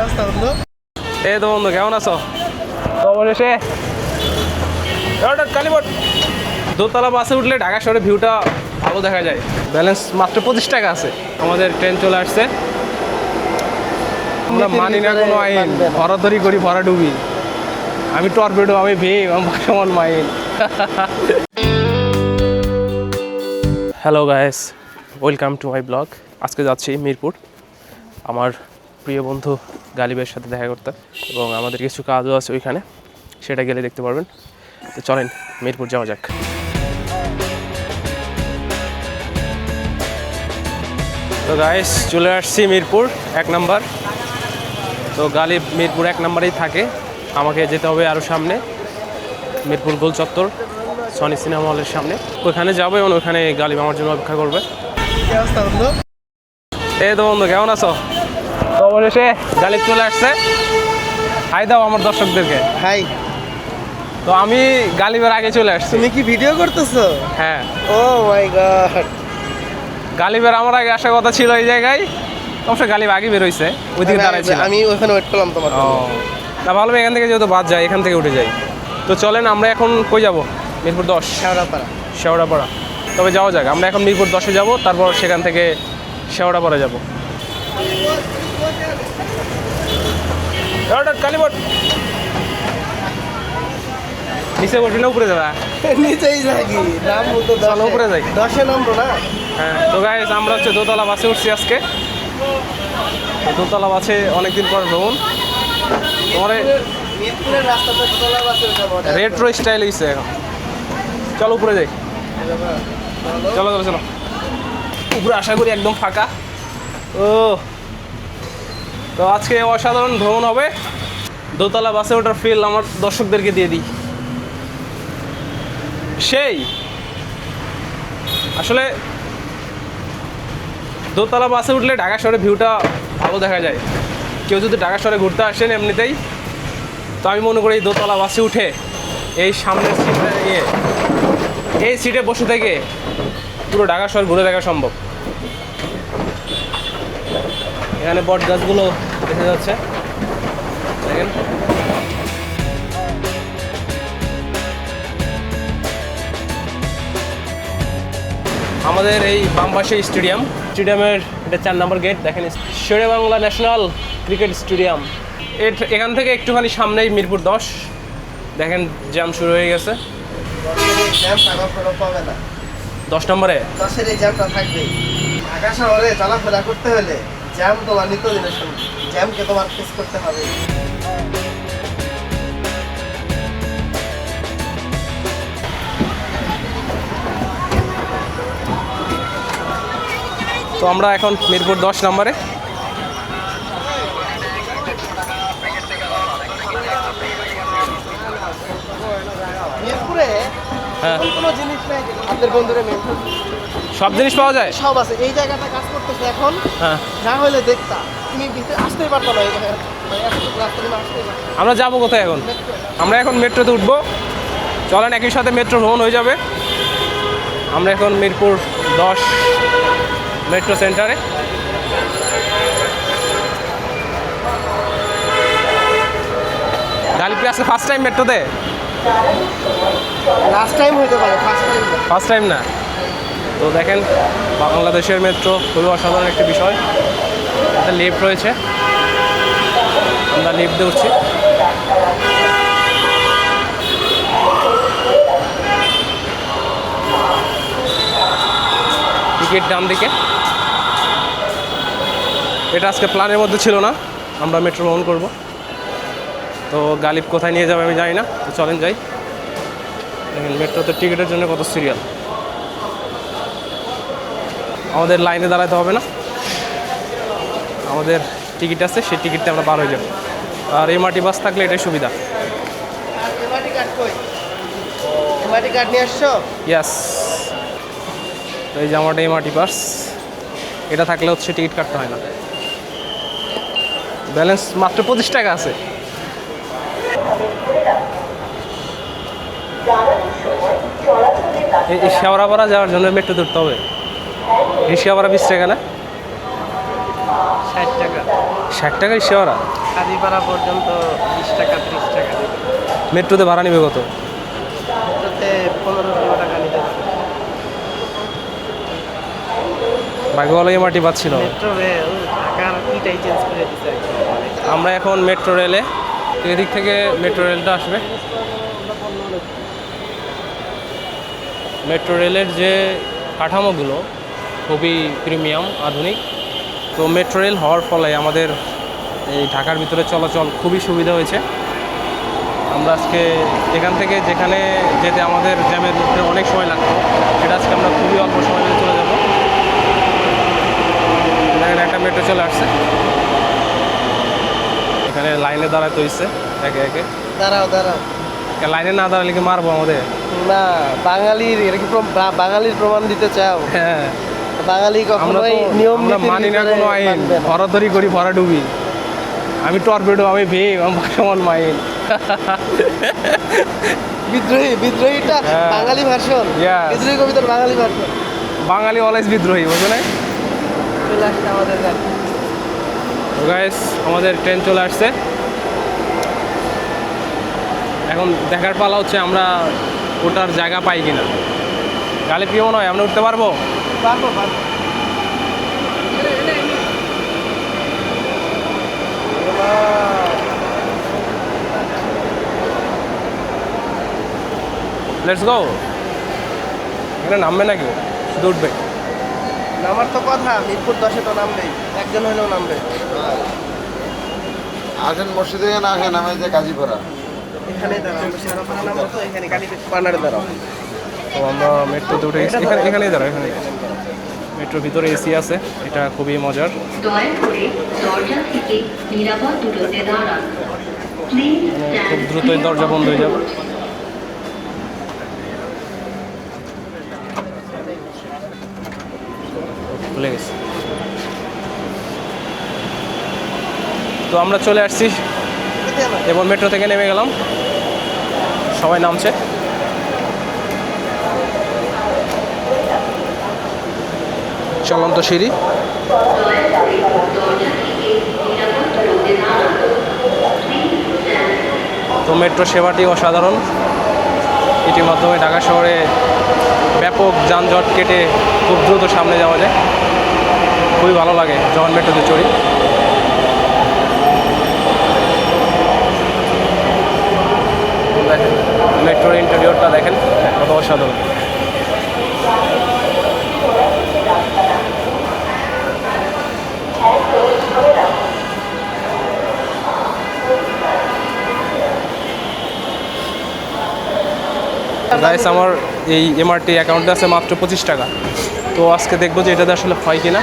এই তো বন্ধু, কেমন আছো? তো অবশেষে কালীপট দোতলা বাসে উঠলে ঢাকা শহরের ভিউটা ভালো দেখা যায়। ব্যালেন্স মাত্র 25 টাকা আছে। আমাদের ট্রেন চলে আসছে। আমরা মানি না কোনো আইন, ভরাধরি করি ভরা ডুবি। আমি টর্পেডো, আমি ভীম, আমি ভাসমান mine. Hello guys, welcome to my blog. আজকে যাচ্ছি মিরপুর আমার প্রিয় বন্ধু গালিবের সাথে দেখা করতে, এবং আমাদের কিছু কাজও আছে ওইখানে, সেটা গেলে দেখতে পারবেন। তো চলেন মিরপুর যাওয়া যাক। তো গাইস, চলে আসছি মিরপুর 1 নাম্বার। তো গালিব মিরপুর 1 নাম্বারেই থাকে। আমাকে যেতে হবে আরও সামনে, মিরপুর গোল চত্বর, সনি সিনেমা হলের সামনে। ওইখানে যাবো এবং ওইখানে গালিব আমার জন্য অপেক্ষা করবে। এই তো বন্ধু, কেমন আছো? তো অবশেষে গালিব চলে আসছে। হাই দাও আমার দর্শকদেরকে। হাই। তো আমি গালিবের আগে চলে আসছি। তুমি কি ভিডিও করতেছো? হ্যাঁ। ও মাই গড। গালিবের আমার আগে আসার কথা ছিল এই জায়গায়, অবশ্য গালিব আগে বের হইছে, ওইদিকে দাঁড়াইছিল। আমি ওখানে ওয়েট করলাম তোমার জন্য। তা ভালো, এখান থেকে যেহেতু বাদ যায়, এখান থেকে উঠে যাই। তো চলেন, আমরা এখন কই যাব? মিরপুর 10, শেওড়াপাড়া। তবে যাওয়া যাক। আমরা এখন মিরপুর 10-এ যাব, তারপর সেখান থেকে শেওড়াপাড়া যাব। কালীপট নিচে বসি না উপরে যাবা? নিচেই থাকি, নাম বলতো চলো উপরে যাই। 10-এ নামবো না? হ্যাঁ। তো গাইস, আমরা হচ্ছে দোতলা বাসে উঠছি আজকে। দোতলা বাসে অনেকদিন পর ভ্রমণ। তোমার মিরপুরের রাস্তাতে দোতলা বাসে উঠাবো। রেট্রো স্টাইল হইছে এখন। চলো উপরে যাই। চলো চলো চলো উপরে, আশা করি একদম ফাঁকা। ও, তো আজকে অসাধারণ ভ্রমণ হবে। দোতলা বাসে ওঠার ফিল আমার দর্শকদেরকে দিয়ে দিই। সেই আসলে দোতলা বাসে উঠলে ঢাকা শহরের ভিউটা ভালো দেখা যায়। কেউ যদি ঢাকা শহরে ঘুরতে আসেন এমনিতেই, তো আমি মনে করি দোতলা বাসে উঠে এই সামনের সিটে এই সিটে বসে থেকে পুরো ঢাকা শহর ঘুরে দেখা সম্ভব। এখানে বট গাছগুলো দেখা যাচ্ছে, দেখেন। আমাদের এই বাম পাশে স্টেডিয়ামের এটা 4 নম্বর গেট, দেখেন। Sher-e-Bangla national cricket stadium. এখান থেকে একটুখানি সামনেই মিরপুর 10। দেখেন জ্যাম শুরু হয়ে গেছে। 10 নম্বরে 10-এর এই জ্যামটা থাকবেই। ঢাকা শহরে চলাফেরা করতে হলে জ্যাম তোমার নিত্যদিনের সঙ্গে, জ্যামকে তোমার ফেস করতে হবে। তো আমরা এখন মিরপুর 10 নম্বরে। মিরপুরে হ্যাঁ, কোনো জিনিস নাই আপনাদের বন্ধুরা মেনশন, সব জিনিস পাওয়া যায়। সব আছে। এই জায়গাটা কাজ করতেছে এখন। হ্যাঁ, না হলে দেখতা তুমি ভিতরে আসতেই পারতো না। এতটুকু রাস্তা তুমি আসতেই পারতো না। আমরা যাবো কোথায় এখন? আমরা এখন মেট্রোতে উঠবো। চলেন, একই সাথে মেট্রো ভ্রমণ হয়ে যাবে। আমরা এখন মিরপুর 10 মেট্রো সেন্টারে। গালিব আজকে ফার্স্ট টাইম মেট্রোতে? লাস্ট টাইম হইতে পারে, ফার্স্ট টাইম না। তো দেখেন, বাংলাদেশের মেট্রো খুবই অসাধারণ একটি বিষয়। একটা লিফট রয়েছে, আমরা লিফটে উঠছি। টিকিট ডান দিকে। এটা আজকে প্ল্যানের মধ্যে ছিল না, আমরা মেট্রো ভ্রমণ করব। তো গালিব কোথায় নিয়ে যাবে আমি জানি না। তো চলেন যাই। দেখেন মেট্রোতে টিকিটের জন্য কত সিরিয়াল। আমাদের লাইনে দাঁড়াতে হবে না, আমাদের টিকিট আছে, সেই টিকিটটা আমরা পার হয়ে যাব। আর এমআরটি বাস থাকলে এটাই সুবিধা। এমআরটি কার্ড কই? এমআরটি কার্ড নিয়ে আসছো? ইয়াস। তো এই যে আমার এমআরটি পাস, এটা থাকলে হচ্ছে টিকিট কাটতে হয় না। ব্যালেন্স মাত্র 25 টাকা আছে। এই শেওড়াপাড়া যাওয়ার জন্য মেট্রোতে উঠতে হবে। এই শেওড়াপাড়া 20 টাকা না? 60 টাকা। 60 টাকা রিক্সা ভাড়া? কাজীপাড়া পর্যন্ত 20 টাকা 30 টাকা। মেট্রোতে ভাড়া নিবে কত? মেট্রোতে 15-16 টাকা নিতে পারে। ভাগ্যভালো এমআরটি পাচ্ছিল। মেট্রো ঢাকার ইটাই চেঞ্জ করে দিচ্ছে। আমরা এখন মেট্রো রেলে, এদিক থেকে মেট্রো রেলটা আসবে। মেট্রো রেলের যে কাঠামোগুলো খুবই প্রিমিয়াম, আধুনিক। তো মেট্রো রেল হওয়ার ফলে আমাদের এই ঢাকার ভিতরে চলাচল খুবই সুবিধা হয়েছে। আমরা আজকে এখান থেকে যেখানে যেতে আমাদের জ্যামের মধ্যে অনেক সময় লাগতো, সেটা আজকে আমরা খুবই অল্প সময় মধ্যে চলে যাব। দেখেন একটা মেট্রো চলে আসছে, এখানে লাইনে দাঁড়াতে হয়েছে একে একে। দাঁড়াও। লাইনে না দাঁড়ালে কি মারবো আমাদের? না, বাঙালির এটা কি বাঙালির প্রমাণ দিতে চাও? হ্যাঁ, বাঙালি আমরা কখনোই তো নিয়ম আমরা নীতির মানি না ভিতরে কোনো আইন, মানবে না। ভরাধরি করি, ভরা ডুবি। আমি টর্পেডো, আমি ভীম, আমার সমান মাইন। বিদ্রোহীটা হ্যাঁ। বাঙালি ভার্সন। Yes. বিদ্রোহী কবিতার বাঙালি ভার্সন। বাঙালি অলওয়েজ বিদ্রোহী, বুঝো না? চলে আসছে আমাদের গাড়ি। তো গাইস, আমাদের ট্রেন চলে আসছে। এখন দেখার পালা হচ্ছে আমরা ওটার জায়গা পাই কিনা। গালি প্রিয় নয়, আমরা উঠতে পারবো? পারবো। Let's go. এখানে নামবে নাকি? শুধু উঠবে? নামার তো কথা, মিরপুর 10-এ তো নামবেই, একজন হলেও নামবে। আসেন মসজিদে না আসেন আমি যে কাজীপাড়া। এখানেই দাঁড়াও, আমরা শেরাপাড়া নামবো তো, এখানে গাড়ি কর্নারে দাঁড়াও। তো আমরা মেট্রোতে উঠে গেছি। এখানেই দাঁড়াও, এখানে। মেট্রোর ভিতরে এসি আছে, এটা খুবই মজার। দয়া করে দরজা থেকে নিরাপদ দূরত্বে দাঁড়ান। প্লিজ খুব দ্রুতই দরজা বন্ধ হয়ে যাবে। খুলে গেছে। তো আমরা চলে আসছি, এবং মেট্রো থেকে নেমে গেলাম, সবাই নামছে। চলন্ত সিঁড়ি। তো মেট্রো সেবাটি অসাধারণ। এটির মাধ্যমে ঢাকা শহরে ব্যাপক যানজট কেটে খুব দ্রুত সামনে যাওয়া যায়। খুবই ভালো লাগে যখন মেট্রোতে চড়ি। দেখেন মেট্রোর ইন্টেরিয়রটা দেখেন কত অসাধারণ। গাইস, আমার এই এমআরটি অ্যাকাউন্টে আছে মাত্র 25 টাকা। তো আজকে দেখবো যে এটাতে আসলে হয় কিনা।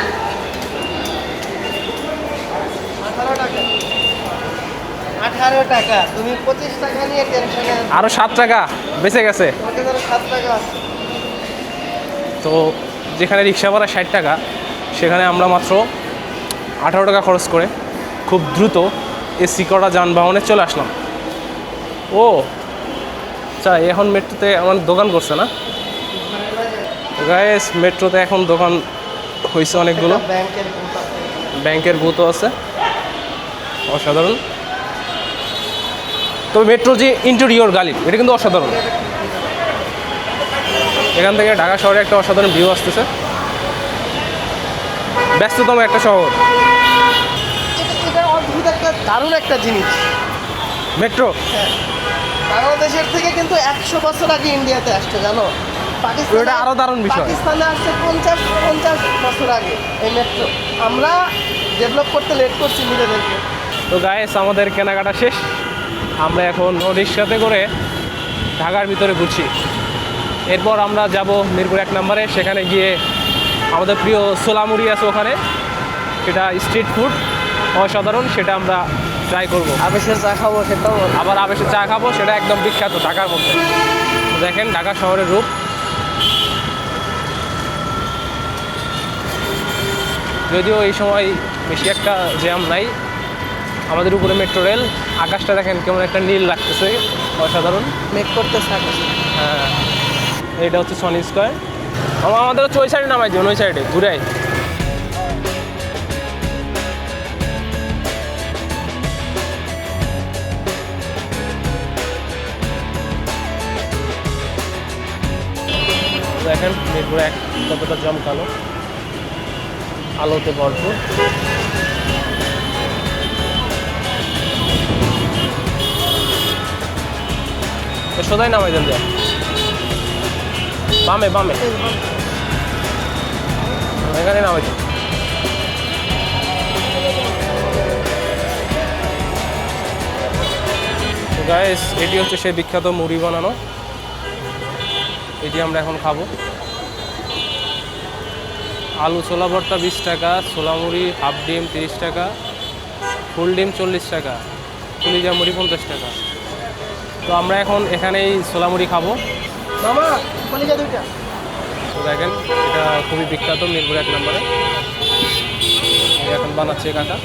18 টাকা, তুমি 25 টাকা নিয়ে টেনশনে আছো। আরও 7 টাকা বেঁচে গেছে। তোমাকে ধরো 7 টাকা আছে। তো যেখানে রিক্সা ভাড়া 60 টাকা, সেখানে আমরা মাত্র 18 টাকা খরচ করে খুব দ্রুত এসি করা যানবাহনে চলে আসলাম। ও আচ্ছা, এখন মেট্রোতে আমার দোকান করছে না গাইস? মেট্রোতে এখন দোকান হয়েছে অনেকগুলো। ব্যাংকের ভূত আছে। ব্যাংকের বুথও আছে, অসাধারণ। তবে মেট্রো যে ইন্টেরিয়র গালি, এটা কিন্তু অসাধারণ। এখান থেকে ঢাকা শহরে একটা অসাধারণ ভিউ আসতেছে। ব্যস্ততম একটা শহর এটা অদ্ভুত একটা দারুণ একটা জিনিস। মেট্রো। বাংলাদেশের থেকে কিন্তু 100 বছর আগে ইন্ডিয়াতে আসছে, জানো? এটা আরো দারুণ বিষয়। পাকিস্তানে আসছে 50 বছর আগে এই মেট্রো। আমরা ডেভেলপ করতে লেট করছি নিজেদেরকে। তো গাইস, আমাদের কেনাকাটা শেষ। আমরা এখন রিক্সাতে করে ঢাকার ভিতরে ঘুরছি। এরপর আমরা যাব মিরপুর 1 নম্বরে। সেখানে গিয়ে আমাদের প্রিয় সোলামুড়ি আছে ওখানে, সেটা স্ট্রিট ফুড অসাধারণ, সেটা আমরা ট্রাই করব। আবেশের চা খাবো, সেটাও আবার আবেশে চা খাবো, সেটা একদম বিখ্যাত ঢাকার মধ্যে। দেখেন ঢাকা শহরের রূপ। যদিও এই সময় বেশি একটা জ্যাম নাই। আমাদের উপরে মেট্রো রেল, আকাশটা দেখেন কেমন একটা নীল লাগতেছে, অসাধারণ। মেক করতে থাকে। হ্যাঁ, এটা হচ্ছে সনি স্কয়ার। আমাদের হচ্ছে ওই সাইডে নামাই দিন, ওই সাইডে ঘুরাই। মিরপুর এক কতটা জমকালো, আলোতে ভরপুর। তো সোজাই নামাই দেন যায়, বামে বামে এখানে নামাই দেন। গাইস, এটি হচ্ছে সেই বিখ্যাত মুড়ি বানানো, এটি আমরা এখন খাবো। আলু ছোলা ভর্তা 20 টাকা, ছোলা মুড়ি হাফ ডিম 30 টাকা, ফুল ডিম 40 টাকা, কলিজা মুড়ি 50 টাকা। তো আমরা এখন এখানেই ছোলা মুড়ি খাবো। মামা কলিজা দুইটা। তো দেখেন, এটা খুবই বিখ্যাত মিরপুর 1 নম্বরে। এখন বানাচ্ছে কাকা।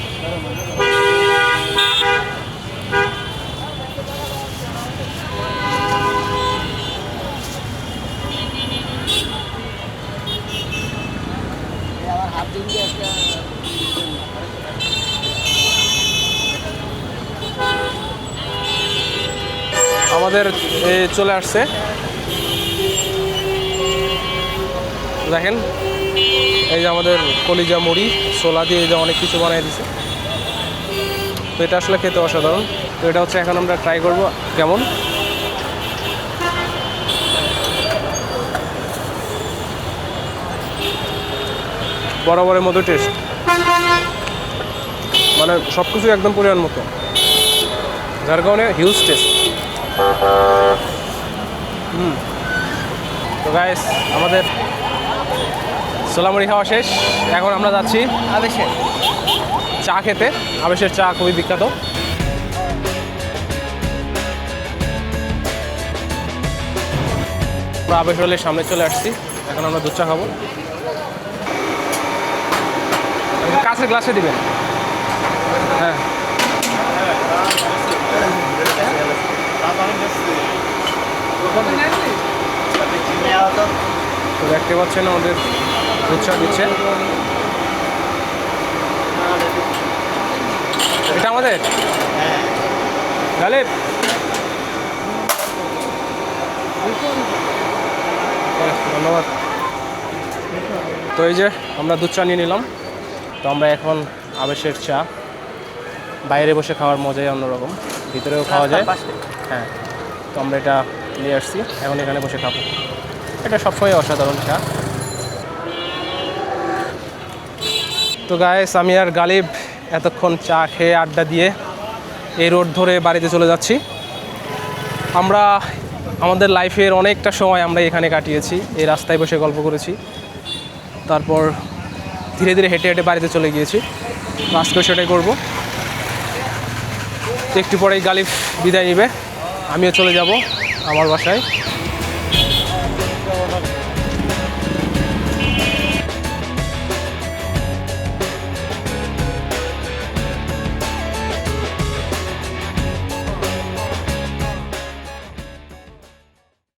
আমাদের চলে আসছে, দেখেন এই যে আমাদের কলিজা মুড়ি ছোলা দিয়ে এই যে অনেক কিছু বানিয়ে দিছে। তো এটা আসলে খেতে অসাধারণ। তো এটা হচ্ছে এখন আমরা ট্রাই করব কেমন। বরাবরের মতো টেস্ট, মানে সব কিছু একদম পরিমাণ মতো, যার কারণে হিউজ টেস্ট। তো গাইস, আমাদের ছোলা মুড়ি খাওয়া শেষ। এখন আমরা যাচ্ছি আবেশে চা খেতে। আবেশের চা খুবই বিখ্যাত। আমরা আবেশ হলের সামনে চলে আসছি, এখন আমরা দুধ চা খাবো। কাছের গ্লাসে দিবেন। হ্যাঁ, তো দেখতে পাচ্ছেন আমাদের দুধ চা দিচ্ছে। এটা আমাদের গালিব। ধন্যবাদ। তো এই যে আমরা দুধ চা নিয়ে নিলাম। তো আমরা এখন আবেশের চা বাইরে বসে খাওয়ার মজাই অন্যরকম, ভিতরেও খাওয়া যায়। হ্যাঁ, তো আমরা এটা নিয়ে আসছি, এখন এখানে বসে খাবো। এটা সবসময় অসাধারণ চা। তো গাইস, আমি আর গালিব এতক্ষণ চা খেয়ে আড্ডা দিয়ে এই রোড ধরে বাড়িতে চলে যাচ্ছি। আমরা আমাদের লাইফের অনেকটা সময় আমরা এখানে কাটিয়েছি, এই রাস্তায় বসে গল্প করেছি, তারপর ধীরে ধীরে হেঁটে হেঁটে বাড়িতে চলে গিয়েছি। তো আজকেও সেটাই করবো। একটু পরেই গালিব বিদায় নেবে, আমিও চলে যাব আমার বাসায়।